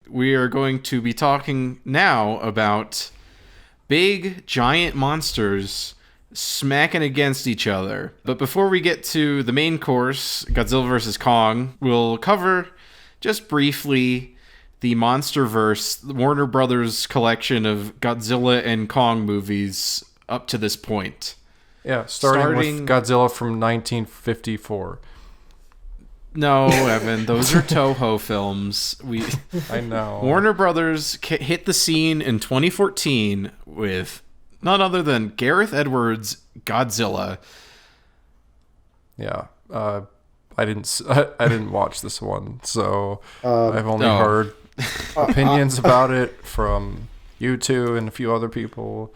we are going to be talking now about big, giant monsters smacking against each other. But before we get to the main course, Godzilla vs. Kong, we'll cover just briefly the Monsterverse, the Warner Brothers collection of Godzilla and Kong movies up to this point. Yeah, starting with Godzilla from 1954. No, Evan, those are Toho films. I know. Warner Brothers hit the scene in 2014 with none other than Gareth Edwards' Godzilla. Yeah, I didn't watch this one, so I've only heard opinions about it from you two and a few other people.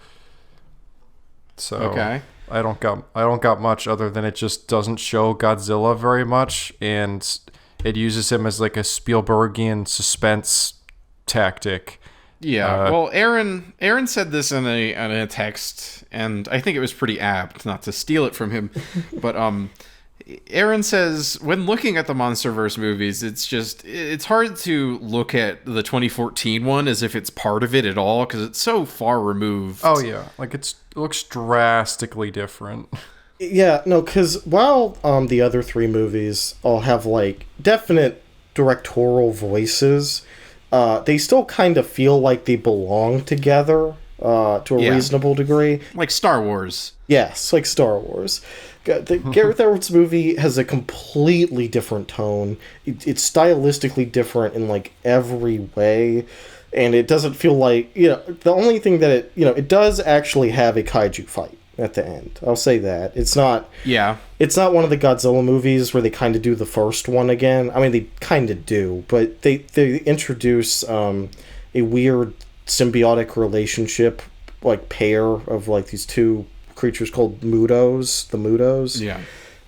So okay. I don't got much other than it just doesn't show Godzilla very much, and it uses him as like a Spielbergian suspense tactic. Yeah, well, Aaron said this in a text, and I think it was pretty apt, not to steal it from him, but Aaron says, when looking at the Monsterverse movies, it's hard to look at the 2014 one as if it's part of it at all, because it's so far removed. Oh, yeah. Like, it looks drastically different. Yeah, no, because while the other three movies all have, like, definite directorial voices, they still kind of feel like they belong together to a reasonable degree. Like Star Wars. Yes, like Star Wars. The Gareth Edwards movie has a completely different tone. It's stylistically different in, like, every way. And it doesn't feel like, the only thing that it does actually have a kaiju fight at the end. I'll say that. It's not one of the Godzilla movies where they kind of do the first one again. I mean, they kind of do, but they introduce a weird symbiotic relationship, like pair of like these two creatures called Mutos, the Mutos. Yeah.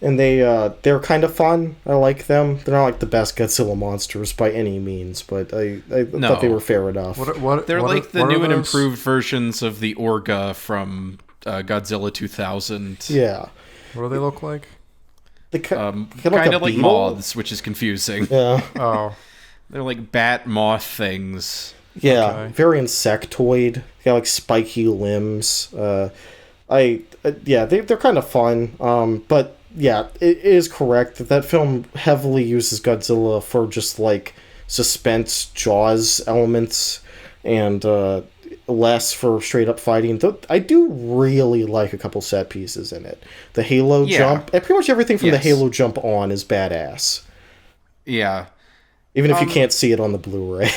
And they're kind of fun. I like them. They're not like the best Godzilla monsters by any means, but I thought they were fair enough. They're like the new and improved versions of the Orga from Godzilla 2000. Yeah. What do they look like? They kind of like moths, which is confusing. Yeah. Oh. They're like bat moth things. Yeah, okay. Very insectoid. They got like spiky limbs. They're kind of fun. But yeah, it is correct that film heavily uses Godzilla for just like suspense Jaws elements and less for straight up fighting. Though I do really like a couple set pieces in it. The Halo jump, and pretty much everything from the Halo jump on is badass. Yeah. Even if you can't see it on the Blu-ray.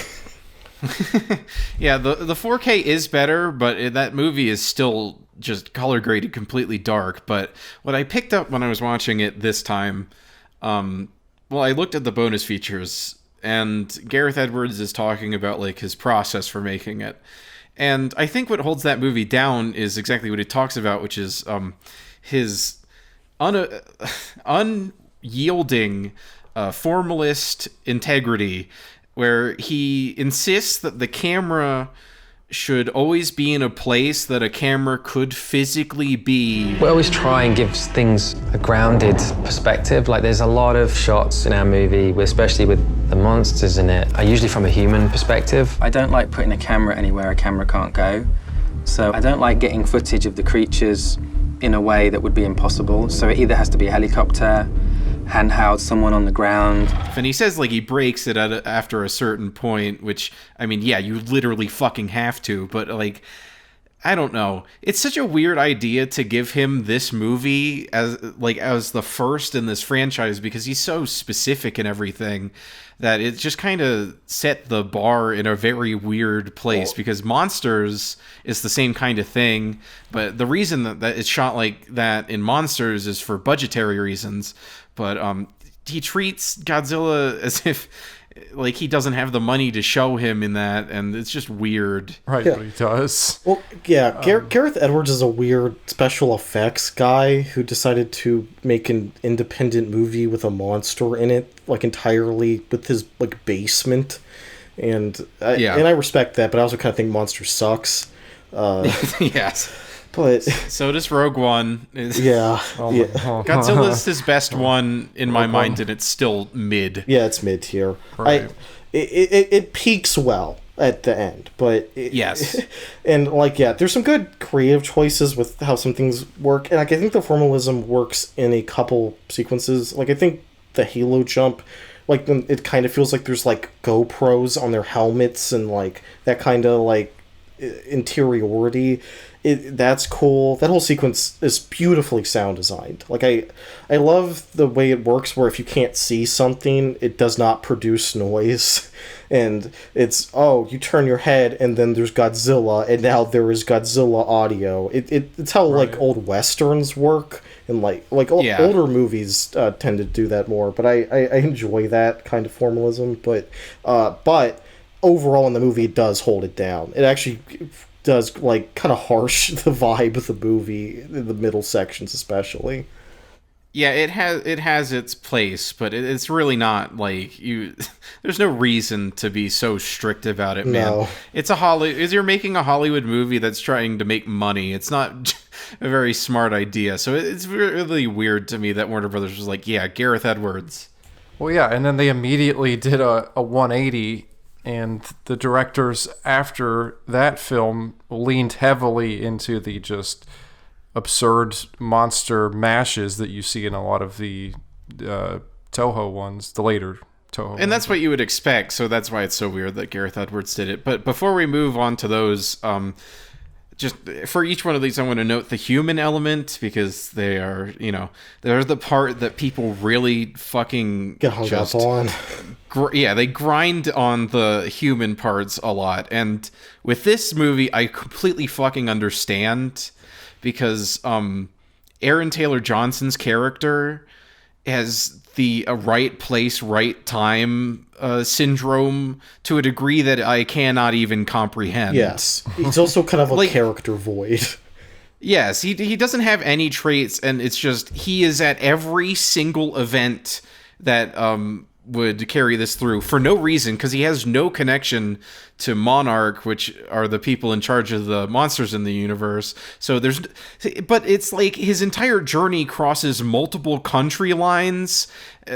Yeah, the 4K is better, but that movie is still just color graded completely dark. But what I picked up when I was watching it this time, I looked at the bonus features, and Gareth Edwards is talking about like his process for making it. And I think what holds that movie down is exactly what he talks about, which is his unyielding formalist integrity, where he insists that the camera should always be in a place that a camera could physically be. We always try and give things a grounded perspective. Like there's a lot of shots in our movie, especially with the monsters in it, are usually from a human perspective. I don't like putting a camera anywhere a camera can't go. So I don't like getting footage of the creatures in a way that would be impossible. So it either has to be a helicopter, handheld, someone on the ground. And he says like he breaks it after a certain point, which, I mean, yeah, you literally fucking have to, but like, I don't know. It's such a weird idea to give him this movie as the first in this franchise, because he's so specific and everything that it just kind of set the bar in a very weird place, because Monsters is the same kind of thing, but the reason that it's shot like that in Monsters is for budgetary reasons. But he treats Godzilla as if like he doesn't have the money to show him in that, and it's just weird. Right, yeah. But he does. Well, yeah, Gareth Edwards is a weird special effects guy who decided to make an independent movie with a monster in it, like entirely with his like basement, and I respect that, but I also kind of think Monster sucks. Yes. But so does Rogue One. Yeah. Godzilla's his best one in my mind, and it's still mid. Yeah, it's mid tier. Right. it peaks well at the end, but yes, and like there's some good creative choices with how some things work, and like I think the formalism works in a couple sequences. Like I think the Halo jump, like when it kind of feels like there's like GoPros on their helmets and like that kind of like interiority. That's cool. That whole sequence is beautifully sound designed. Like I love the way it works where if you can't see something, it does not produce noise. And it's, you turn your head and then there's Godzilla, and now there is Godzilla audio. It's how like old westerns work, and older movies tend to do that more. But I enjoy that kind of formalism. But overall in the movie, it does hold it down. It actually does like kind of harsh the vibe of the movie in the middle sections especially. Yeah, it has its place, but it's really not like you. There's no reason to be so strict about it, man. No. It's you're making a Hollywood movie that's trying to make money. It's not a very smart idea. So it's really weird to me that Warner Brothers was like, yeah, Gareth Edwards. Well, yeah, and then they immediately did a 180. And the directors after that film leaned heavily into the just absurd monster mashes that you see in a lot of the Toho ones, the later Toho ones. And that's what you would expect, so that's why it's so weird that Gareth Edwards did it. But before we move on to those, just for each one of these, I want to note the human element, because they are, they're the part that people really fucking get hung up on. They grind on the human parts a lot. And with this movie, I completely fucking understand, because Aaron Taylor Johnson's character has the right place, right time syndrome to a degree that I cannot even comprehend. Yes. He's also kind of a character void. Yes, he doesn't have any traits, and it's just he is at every single event that would carry this through for no reason, because he has no connection to Monarch, which are the people in charge of the monsters in the universe. So but it's like his entire journey crosses multiple country lines,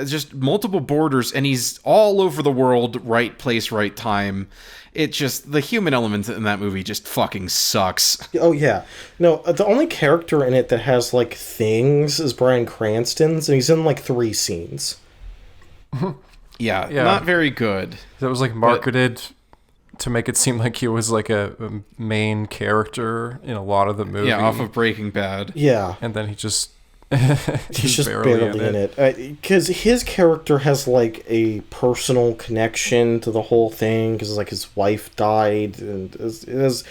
just multiple borders, and he's all over the world, right place, right time. It just, the human element in that movie just fucking sucks. Oh, yeah. No, the only character in it that has, like, things is Bryan Cranston's, and he's in, like, 3 scenes. Yeah, not very good. That was, like, marketed to make it seem like he was, like, a main character in a lot of the movie. Yeah, off of Breaking Bad. Yeah. And then he just... he's just barely in it, because his character has like a personal connection to the whole thing, because like his wife died, and there's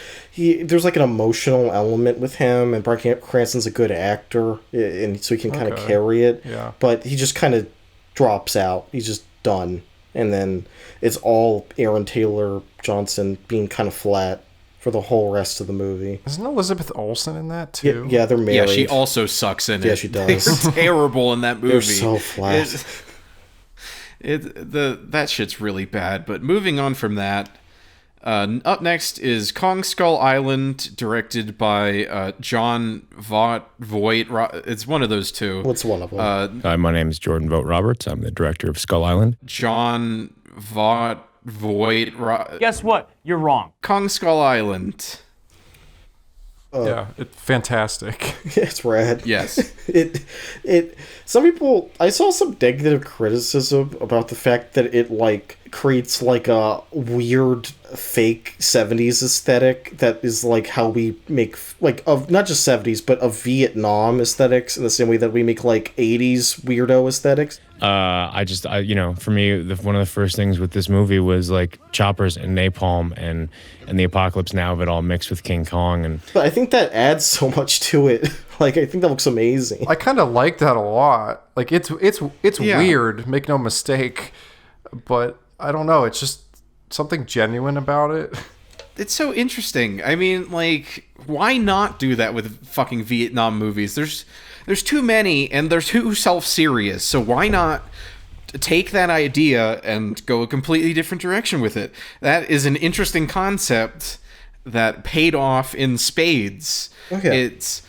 like an emotional element with him, and Bryan Cranston's a good actor, and so he can kind of carry it. Yeah. But he just kind of drops out. He's just done, and then it's all Aaron Taylor Johnson being kind of flat for the whole rest of the movie. Isn't Elizabeth Olsen in that too? Yeah, they're married. Yeah, she also sucks in it. Yeah, she does. They're terrible in that movie. They're so flat. That shit's really bad. But moving on from that, up next is Kong Skull Island, directed by John Vogt. It's one of those two. What's one of them? Hi, my name is Jordan Vogt-Roberts. I'm the director of Skull Island. John Vogt. Guess what? You're wrong. Kong Skull Island. Yeah, it's fantastic. It's rad. Yes. Some people, I saw some negative criticism about the fact that it like creates like a weird fake 70s aesthetic that is like how we make like of not just 70s but of Vietnam aesthetics, in the same way that we make like 80s weirdo aesthetics. For me, one of the first things with this movie was like choppers and napalm and the apocalypse now of it all mixed with King Kong, but I think that adds so much to it. Like, I think that looks amazing. I kind of like that a lot. Like, it's weird, make no mistake, but I don't know. It's just something genuine about it. It's so interesting. I mean, like, why not do that with fucking Vietnam movies? There's too many, and they're too self-serious, so why not take that idea and go a completely different direction with it? That is an interesting concept that paid off in spades. Okay. It's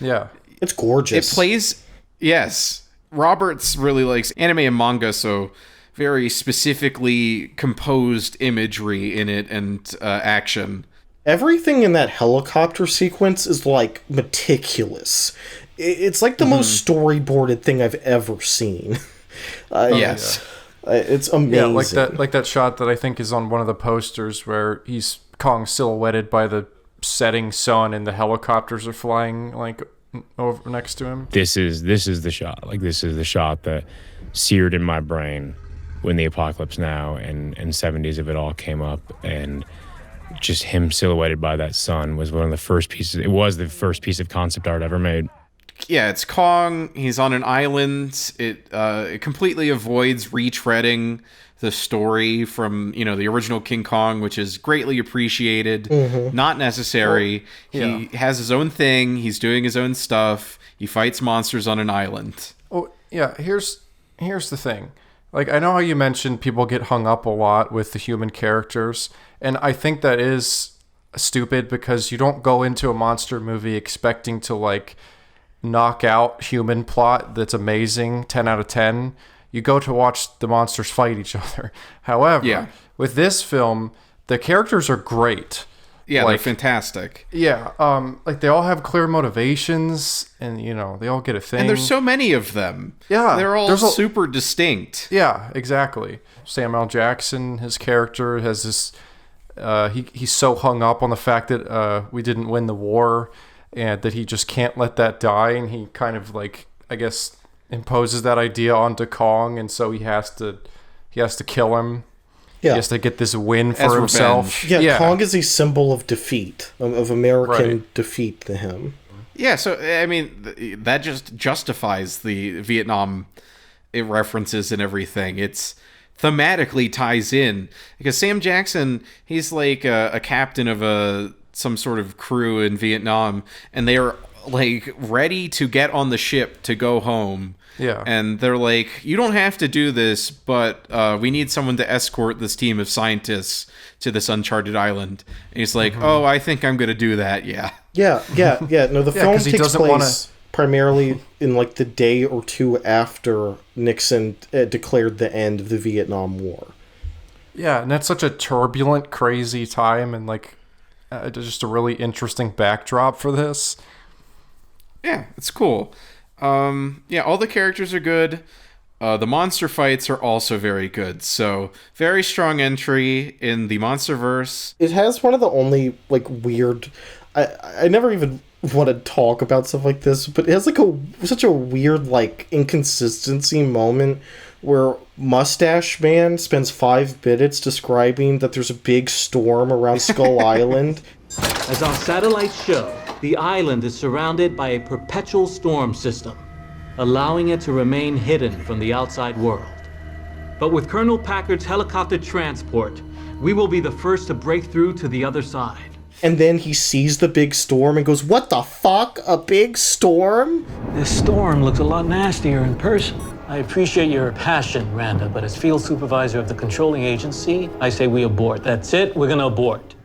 gorgeous. It plays... Yes. Roberts really likes anime and manga, so very specifically composed imagery in it and action. Everything in that helicopter sequence is like meticulous. It's like the most storyboarded thing I've ever seen. Yes. It's amazing. Yeah, like that shot that I think is on one of the posters where he's Kong silhouetted by the setting sun and the helicopters are flying like over next to him. This is the shot. Like, this is the shot that seared in my brain when the Apocalypse Now and 70s of it all came up, and just him silhouetted by that sun was one of the first pieces. It was the first piece of concept art ever made. Yeah, it's Kong. He's on an island. It completely avoids retreading the story from, the original King Kong, which is greatly appreciated, not necessary. Well, he has his own thing. He's doing his own stuff. He fights monsters on an island. Oh, yeah, here's the thing. Like, I know how you mentioned people get hung up a lot with the human characters, and I think that is stupid because you don't go into a monster movie expecting to, like, knock out human plot that's amazing, 10 out of 10. You go to watch the monsters fight each other. However, with this film, the characters are great. Yeah, they're fantastic. Yeah, like they all have clear motivations, and they all get a thing. And there's so many of them. Yeah, they're all super distinct. Yeah, exactly. Samuel Jackson, his character has this. He's so hung up on the fact that we didn't win the war, and that he just can't let that die, and he kind of like, I guess, imposes that idea onto Kong, and so he has to kill him. Yeah. He has to get this win for himself. Yeah, Kong is a symbol of defeat, of American defeat to him. Yeah, so, I mean, that just justifies the Vietnam references and everything. It's thematically ties in. Because Sam Jackson, he's like a captain of some sort of crew in Vietnam, and they're, like, ready to get on the ship to go home. Yeah. And they're like, you don't have to do this, but we need someone to escort this team of scientists to this uncharted island. And he's like, oh, I think I'm going to do that, yeah. Yeah. No, the film takes place primarily in, like, the day or two after Nixon declared the end of the Vietnam War. Yeah, and that's such a turbulent, crazy time, and, like, just a really interesting backdrop for this. Yeah, it's cool. All the characters are good. The monster fights are also very good. So, very strong entry in the Monsterverse. It has one of the only, like, weird... I never even want to talk about stuff like this, but it has, like, such a weird, like, inconsistency moment where Mustache Man spends 5 minutes describing that there's a big storm around Skull Island. As our satellites show, the island is surrounded by a perpetual storm system, allowing it to remain hidden from the outside world. But with Colonel Packard's helicopter transport, we will be the first to break through to the other side. And then he sees the big storm and goes, what the fuck? A big storm? This storm looks a lot nastier in person. I appreciate your passion, Randa, but as field supervisor of the controlling agency, I say we abort. That's it, we're gonna abort.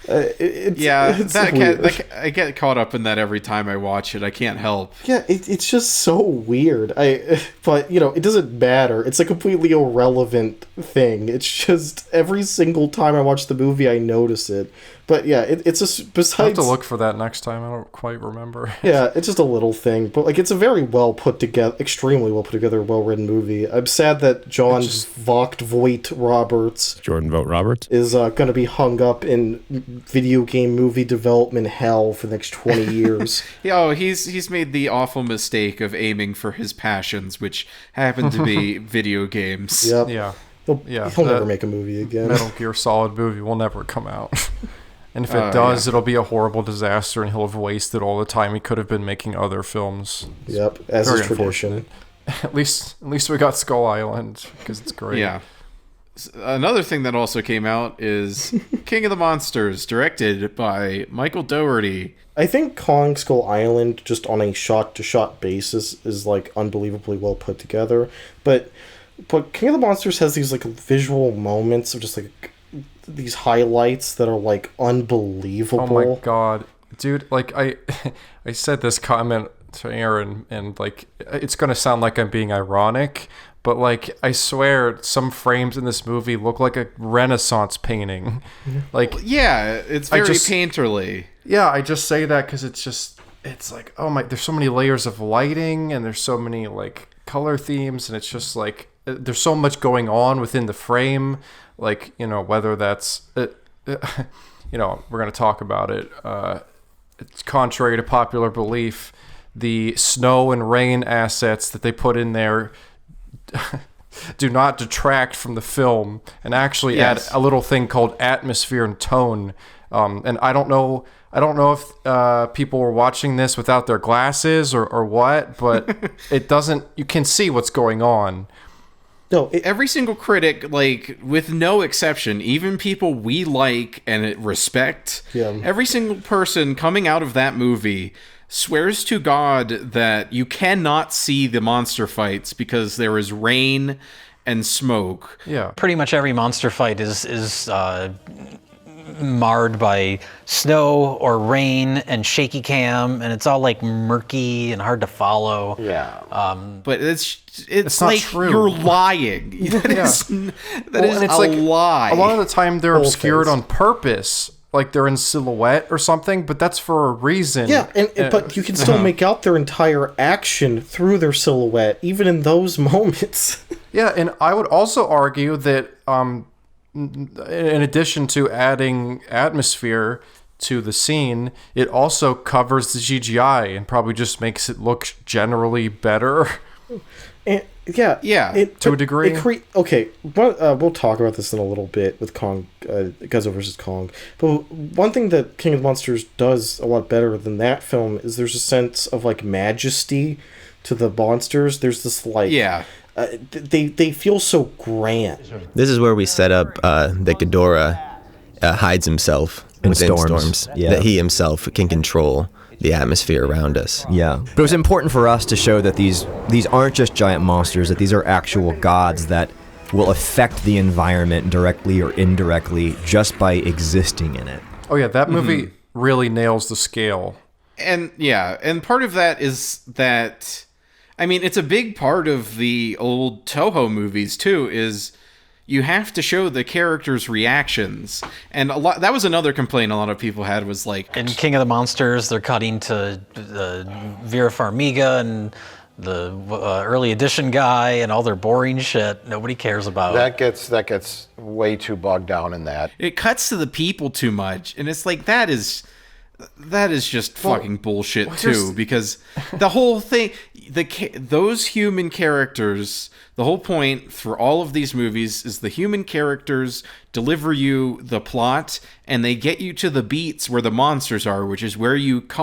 I get caught up in that every time I watch it. I can't help. Yeah, it's just so weird. But it doesn't matter. It's a completely irrelevant thing. It's just every single time I watch the movie, I notice it. But yeah, it's just besides. I have to look for that next time. I don't quite remember. Yeah, it's just a little thing, but like it's a very well put together, extremely well put together, well written movie. I'm sad that Jordan Vogt-Roberts is going to be hung up in video game movie development hell for the next 20 years. He's made the awful mistake of aiming for his passions, which happen to be video games. Yep. Yeah. He'll never make a movie again. Metal Gear Solid movie will never come out. And if it does, it'll be a horrible disaster, and he'll have wasted all the time he could have been making other films. Yep, as is tradition. At least we got Skull Island, because it's great. Yeah. Another thing that also came out is King of the Monsters, directed by Michael Dougherty. I think Kong Skull Island, just on a shot-to-shot basis, is like unbelievably well put together. But King of the Monsters has these like visual moments of just like these highlights that are like unbelievable. Oh my god, dude! Like I said this comment to Aaron, and like it's gonna sound like I'm being ironic, but like I swear some frames in this movie look like a Renaissance painting. Like yeah, it's very painterly. Yeah, I just say that because it's like, oh my, there's so many layers of lighting and there's so many like color themes, and it's just like there's so much going on within the frame. Like, you know, whether that's you know, we're going to talk about it. It's contrary to popular belief, the snow and rain assets that they put in there do not detract from the film, and actually add a little thing called atmosphere and tone. And I don't know if people were watching this without their glasses or what, but it doesn't. You can see what's going on. No, every single critic, like, with no exception, even people we like and respect, every single person coming out of that movie swears to God that you cannot see the monster fights because there is rain and smoke. Yeah. Pretty much every monster fight is marred by snow or rain and shaky cam, and it's all like murky and hard to follow. But it's like not true. You're lying. That is a lie. A lot of the time they're obscured on purpose, like they're in silhouette or something, but that's for a reason. Yeah, but you can still make out their entire action through their silhouette, even in those moments. Yeah, and I would also argue that in addition to adding atmosphere to the scene, it also covers the CGI and probably just makes it look generally better. And, to a degree. We'll talk about this in a little bit with Godzilla vs. Kong. But one thing that King of the Monsters does a lot better than that film is there's a sense of like majesty to the monsters. There's this like they feel so grand. This is where we set up that Ghidorah hides himself within storms. That he himself can control the atmosphere around us. Yeah. But it was important for us to show that these aren't just giant monsters, that these are actual gods that will affect the environment directly or indirectly just by existing in it. Oh yeah, that movie really nails the scale. And part of that is that, I mean, it's a big part of the old Toho movies too, is you have to show the characters' reactions. And that was another complaint a lot of people had, was like, in King of the Monsters, they're cutting to Vera Farmiga and the early edition guy and all their boring shit nobody cares about. That gets way too bogged down in that. It cuts to the people too much, and it's like, that is just fucking bullshit too, because the whole thing, those human characters, the whole point for all of these movies is the human characters deliver you the plot, and they get you to the beats where the monsters are, which is where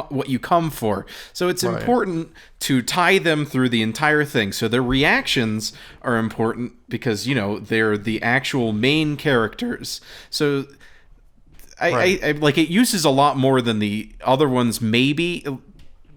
what you come for. So it's important to tie them through the entire thing. So their reactions are important because, you know, they're the actual main characters. So I like, it uses a lot more than the other ones, maybe.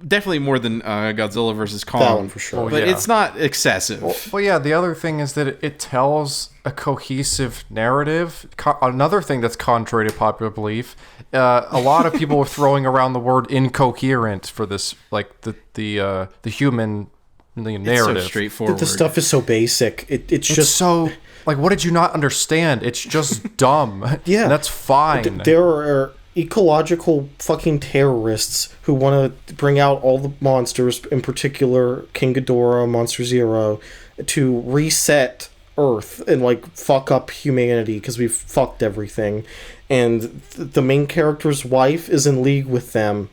Definitely more than Godzilla vs. Kong. That one for sure. But it's not excessive. Well, yeah, the other thing is that it tells a cohesive narrative. Another thing that's contrary to popular belief, a lot of people were throwing around the word incoherent for this, like the human narrative. It's so straightforward. The stuff is so basic. It's just so... Like, what did you not understand? It's just dumb. Yeah. And that's fine. There are ecological fucking terrorists who want to bring out all the monsters, in particular King Ghidorah, Monster Zero, to reset Earth and, like, fuck up humanity because we've fucked everything. And the main character's wife is in league with them,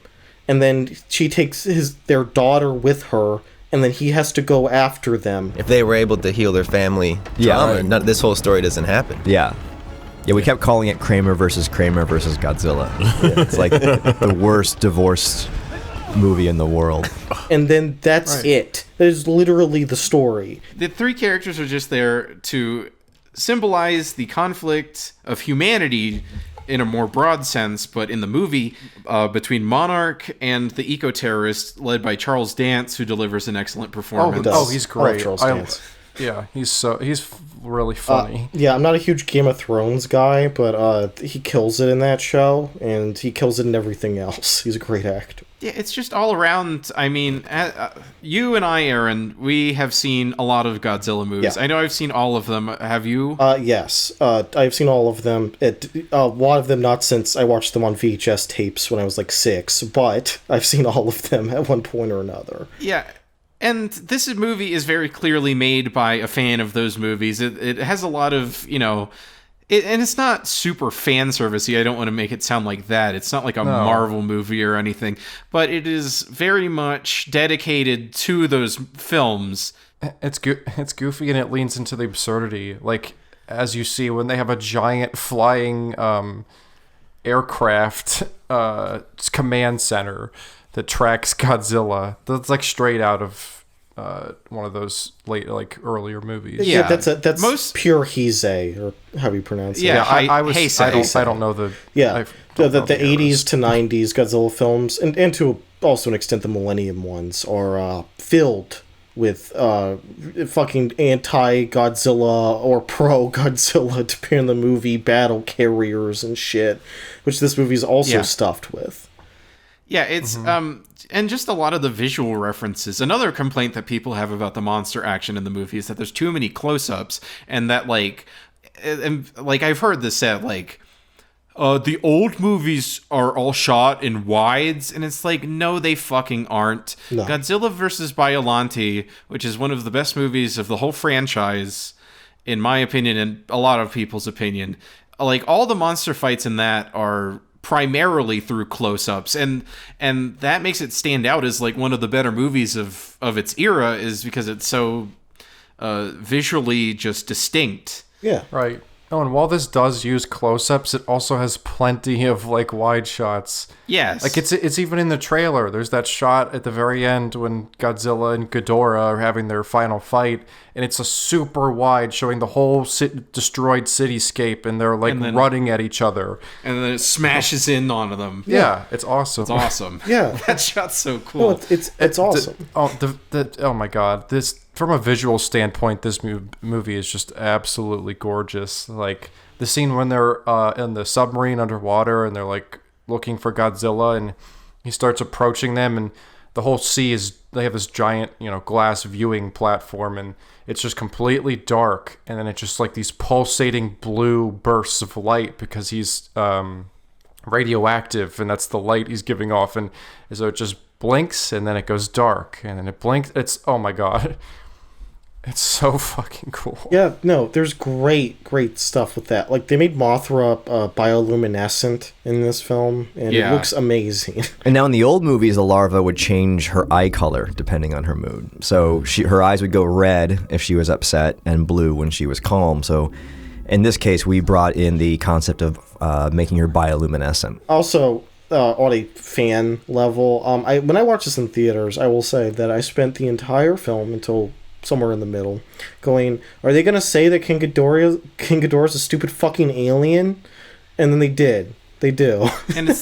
and then she takes their daughter with her, and then he has to go after them. If they were able to heal their family drama, this whole story doesn't happen. Yeah, we kept calling it Kramer versus Godzilla. It's like the worst divorced movie in the world. And then that's it. That is literally the story. The three characters are just there to symbolize the conflict of humanity in a more broad sense, but in the movie, between Monarch and the eco-terrorist led by Charles Dance, who delivers an excellent performance. Oh, he's great. Charles Dance. Yeah, he's really funny. I'm not a huge Game of Thrones guy, but he kills it in that show, and he kills it in everything else. He's a great actor. Yeah, it's just all around. I mean, you and I, Aaron, we have seen a lot of Godzilla movies. Yeah. I know I've seen all of them. Have you? Yes. I've seen all of them. A lot of them not since I watched them on VHS tapes when I was like 6, but I've seen all of them at one point or another. Yeah. And this movie is very clearly made by a fan of those movies. It has a lot of, and it's not super fan servicey. I don't want to make it sound like that. It's not like a Marvel movie or anything, but it is very much dedicated to those films. It's goofy and it leans into the absurdity. Like, as you see when they have a giant flying aircraft command center that tracks Godzilla. That's like straight out of one of those earlier movies. Yeah, that's most pure Heisei, or how do you pronounce it? Yeah, I don't know the. Yeah, the 80s to 90s Godzilla films, and to also an extent the Millennium ones, are filled with fucking anti-Godzilla or pro-Godzilla, depending on the movie, battle carriers and shit, which this movie is also stuffed with. Yeah, it's and just a lot of the visual references. Another complaint that people have about the monster action in the movie is that there's too many close-ups, and that I've heard this said the old movies are all shot in wides, and it's like, no, they fucking aren't. No. Godzilla vs. Biollante, which is one of the best movies of the whole franchise, in my opinion and a lot of people's opinion, all the monster fights in that are primarily through close-ups, and that makes it stand out as one of the better movies of its era, is because it's so visually just distinct. Yeah, right. Oh, and while this does use close-ups, it also has plenty of wide shots. Yes. It's even in the trailer. There's that shot at the very end when Godzilla and Ghidorah are having their final fight, and it's a super wide showing the whole destroyed cityscape, and they're running at each other. And then it smashes in onto them. Yeah, it's awesome. It's awesome. Yeah. That shot's so cool. No, it's awesome. Oh my god. From a visual standpoint, this movie is just absolutely gorgeous. The scene when they're in the submarine underwater and they're looking for Godzilla, and he starts approaching them, and the whole sea they have this giant glass viewing platform, and it's just completely dark, and then it's just these pulsating blue bursts of light because he's radioactive, and that's the light he's giving off, and so it just blinks and then it goes dark and then it blinks. It's, oh my god. It's so fucking cool. Yeah, no, there's great stuff with that. They made Mothra bioluminescent in this film, and it looks amazing. And now in the old movies, the larva would change her eye color depending on her mood. So her eyes would go red if she was upset and blue when she was calm. So in this case, we brought in the concept of making her bioluminescent. Also, on a fan level, when I watched this in theaters, I will say that I spent the entire film until somewhere in the middle going, are they going to say that King Ghidorah's a stupid fucking alien? And then they did. They do. And it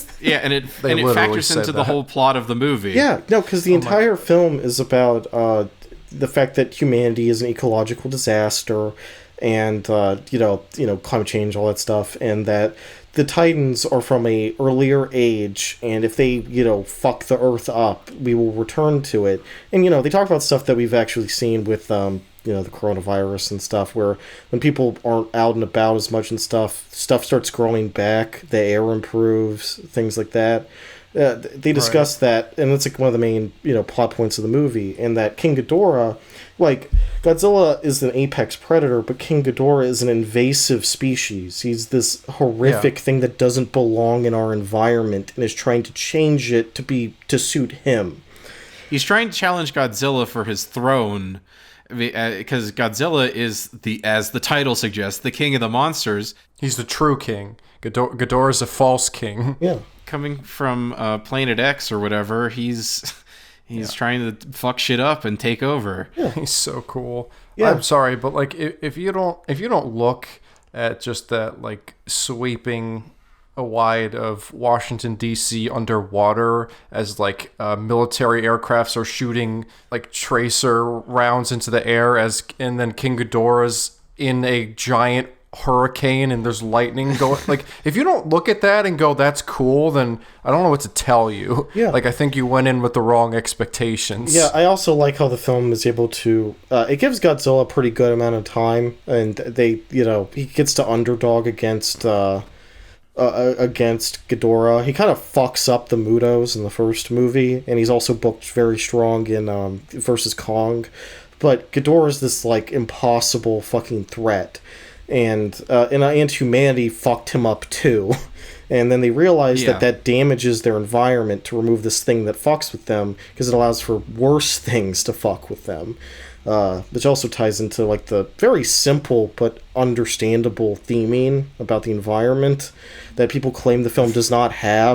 factors into the whole plot of the movie. Yeah, no, because the entire film is about the fact that humanity is an ecological disaster, and climate change, all that stuff, and that the Titans are from a earlier age, and if they, fuck the Earth up, we will return to it. And, they talk about stuff that we've actually seen with, the coronavirus and stuff, where when people aren't out and about as much and stuff starts growing back, the air improves, things like that. They discuss that, and it's one of the main, plot points of the movie, and that King Ghidorah, Godzilla is an apex predator, but King Ghidorah is an invasive species. He's this horrific thing that doesn't belong in our environment and is trying to change it to suit him. He's trying to challenge Godzilla for his throne, because Godzilla is, as the title suggests, the king of the monsters. He's the true king. Ghidorah is a false king. Yeah. Coming from Planet X or whatever, he's trying to fuck shit up and take over. Yeah, he's so cool. Yeah. I'm sorry, but if you don't look at just that sweeping wide of Washington D.C. underwater as military aircrafts are shooting tracer rounds into the air and then King Ghidorah's in a giant hurricane and there's lightning going. Like, if you don't look at that and go, that's cool, then I don't know what to tell you. Yeah. Like, I think you went in with the wrong expectations. Yeah, I also like how the film is able to... it gives Godzilla a pretty good amount of time, and he gets to underdog against Ghidorah. He kind of fucks up the Mutos in the first movie, and he's also booked very strong in versus Kong. But Ghidorah's this, like, impossible fucking threat. And humanity fucked him up too. And then they realize that damages their environment to remove this thing that fucks with them, because it allows for worse things to fuck with them. Which also ties into, like, the very simple but understandable theming about the environment that people claim the film does not have.